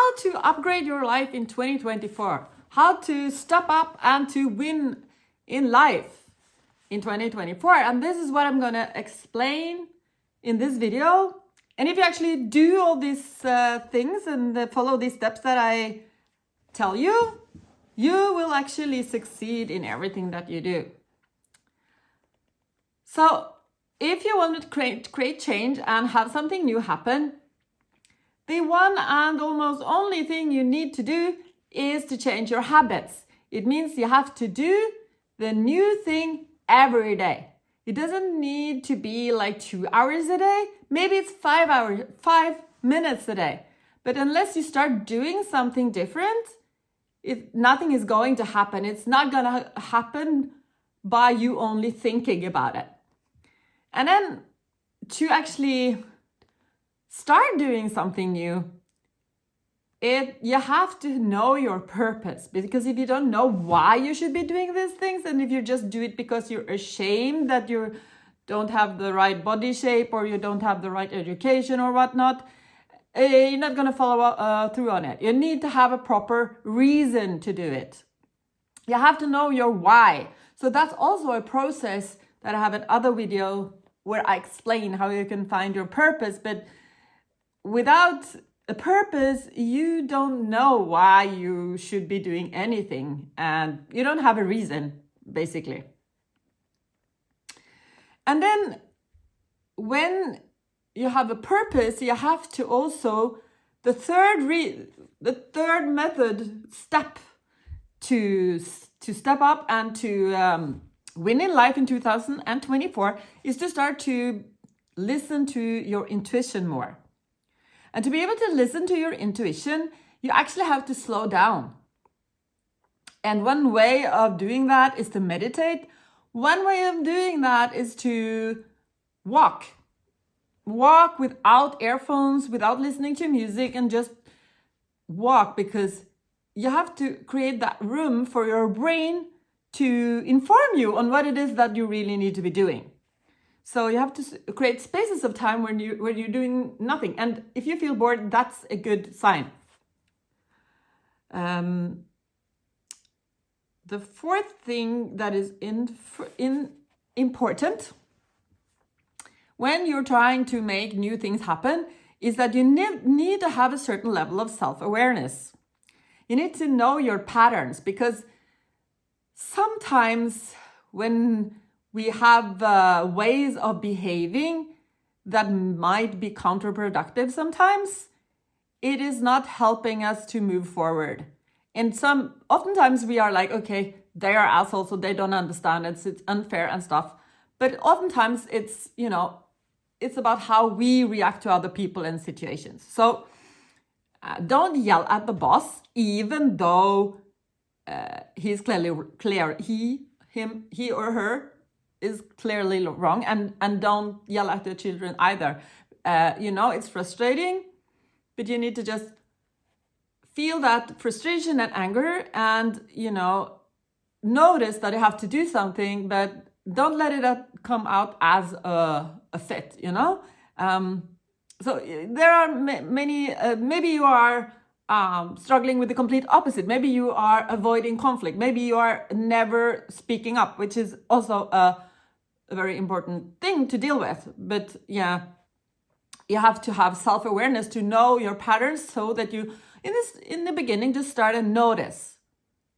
how to upgrade your life in 2024, how to step up and to win in life in 2024. And this is what I'm going to explain in this video. And if you actually do all these things and follow these steps that I tell you, you will actually succeed in everything that you do. So if you want to create change and have something new happen, the one and almost only thing you need to do is to change your habits. It means you have to do the new thing every day. It doesn't need to be like 2 hours a day. Maybe it's 5 minutes a day. But unless you start doing something different, nothing is going to happen. It's not going to happen by you only thinking about it. And then to actually start doing something new, you have to know your purpose. Because if you don't know why you should be doing these things, and if you just do it because you're ashamed that you don't have the right body shape or you don't have the right education or whatnot, you're not going to follow through on it. You need to have a proper reason to do it. You have to know your why. So that's also a process that I have another video where I explain how you can find your purpose. But without a purpose, you don't know why you should be doing anything, and you don't have a reason, basically. And then when you have a purpose, you have to also, the third step to step up and to win in life in 2024 is to start to listen to your intuition more. And to be able to listen to your intuition, you actually have to slow down. And one way of doing that is to meditate. One way of doing that is to walk. Walk without earphones, without listening to music, and just walk, because you have to create that room for your brain to inform you on what it is that you really need to be doing. So you have to create spaces of time when you're doing nothing. And if you feel bored, that's a good sign. The fourth thing that is important when you're trying to make new things happen is that you need to have a certain level of self-awareness. You need to know your patterns, because sometimes when we have ways of behaving that might be counterproductive sometimes, it is not helping us to move forward. And oftentimes we are like, okay, they are assholes, so they don't understand, it's unfair and stuff. But oftentimes it's about how we react to other people and situations. So don't yell at the boss, even though he's clear, he or her is clearly wrong, and don't yell at the children either. It's frustrating, but you need to just feel that frustration and anger, and notice that you have to do something, but don't let it come out as a fit. So there are many. Maybe you are struggling with the complete opposite. Maybe you are avoiding conflict. Maybe you are never speaking up, which is also a very important thing to deal with. But yeah, you have to have self-awareness to know your patterns, so that you, in the beginning, just start and notice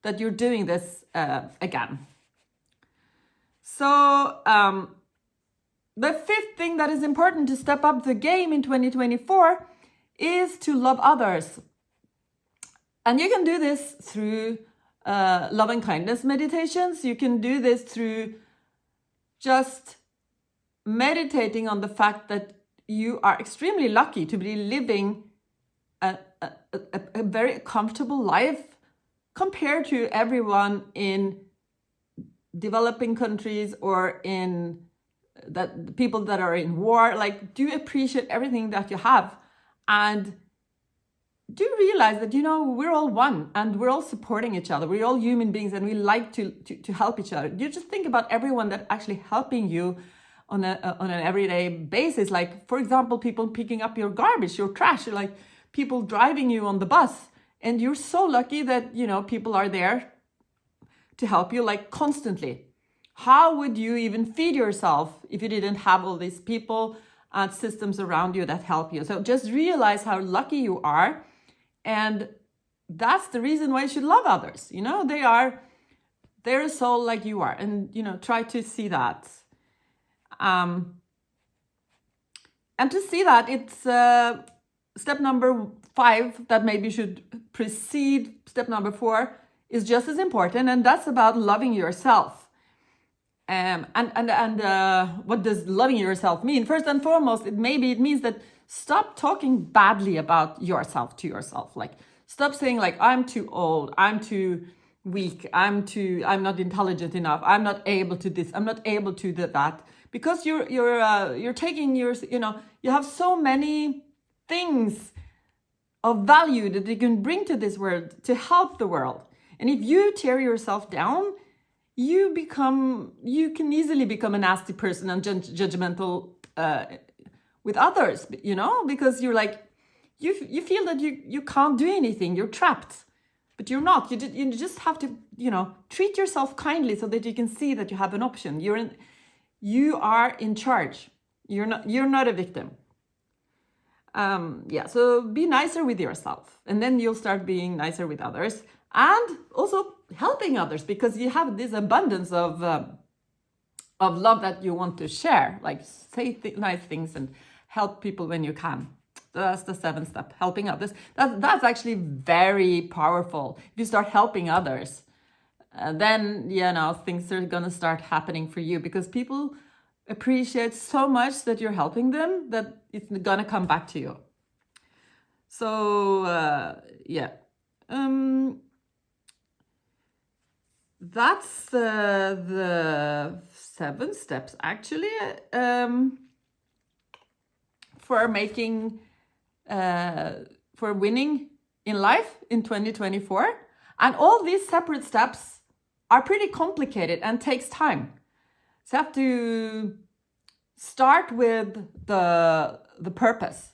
that you're doing this again. So the fifth thing that is important to step up the game in 2024 is to love others. And you can do this through love and kindness meditations. You can do this through just meditating on the fact that you are extremely lucky to be living a very comfortable life compared to everyone in developing countries or in that people that are in war. Like, do appreciate everything that you have, and do realize that we're all one, and we're all supporting each other. We're all human beings, and we like to help each other. You just think about everyone that actually helping you on an everyday basis. Like, for example, people picking up your garbage, your trash. You're like, people driving you on the bus, and you're so lucky that, you know, people are there to help you like constantly. How would you even feed yourself if you didn't have all these people and systems around you that help you? So just realize how lucky you are, and that's the reason why you should love others. You know, they're a soul like you are, and, you know, try to see that. And to see that, it's step number 5 that maybe should precede step number 4 is just as important, and that's about loving yourself. And what does loving yourself mean? First and foremost, it means that stop talking badly about yourself to yourself. Like, stop saying like, I'm too old, I'm too weak, I'm not intelligent enough, I'm not able to this, I'm not able to do that. Because you're taking your, you know, you have so many things of value that you can bring to this world to help the world. And if you tear yourself down, you can easily become a nasty person and judgmental with others, you know, because you're like, you feel that you can't do anything, you're trapped, but you're not. You just have to, you know, treat yourself kindly so that you can see that you have an option. You are in charge. You're not a victim. So be nicer with yourself, and then you'll start being nicer with others, and also helping others, because you have this abundance of love that you want to share. Like, say nice things and help people when you can. That's the 7th step, helping others. That's actually very powerful. If you start helping others, then, you know, things are gonna start happening for you, because people appreciate so much that you're helping them that it's gonna come back to you. So that's the 7 steps actually for making for winning in life in 2024. And all these separate steps are pretty complicated and takes time. So you have to start with the purpose.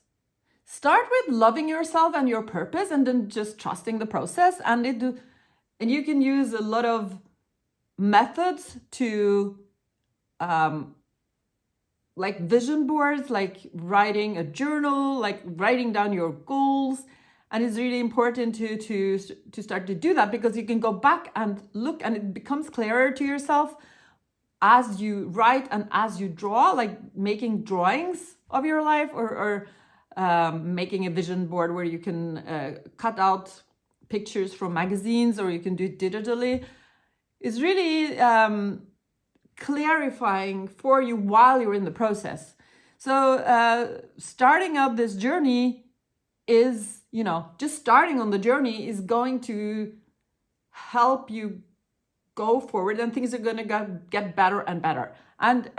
Start with loving yourself and your purpose, and then just trusting the process. And you can use a lot of methods to like vision boards, like writing a journal, like writing down your goals. And it's really important to start to do that, because you can go back and look, and it becomes clearer to yourself as you write and as you draw, like making drawings of your life, or making a vision board where you can cut out pictures from magazines, or you can do it digitally. It's really clarifying for you while you're in the process. So starting out this journey is, you know, just starting on the journey is going to help you go forward, and things are going to get better and better. And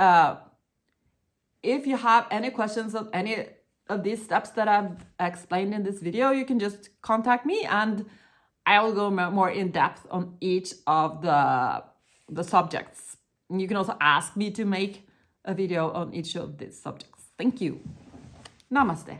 if you have any questions of any of these steps that I've explained in this video, you can just contact me, and I will go more in depth on each of the subjects. And you can also ask me to make a video on each of these subjects. Thank you. Namaste.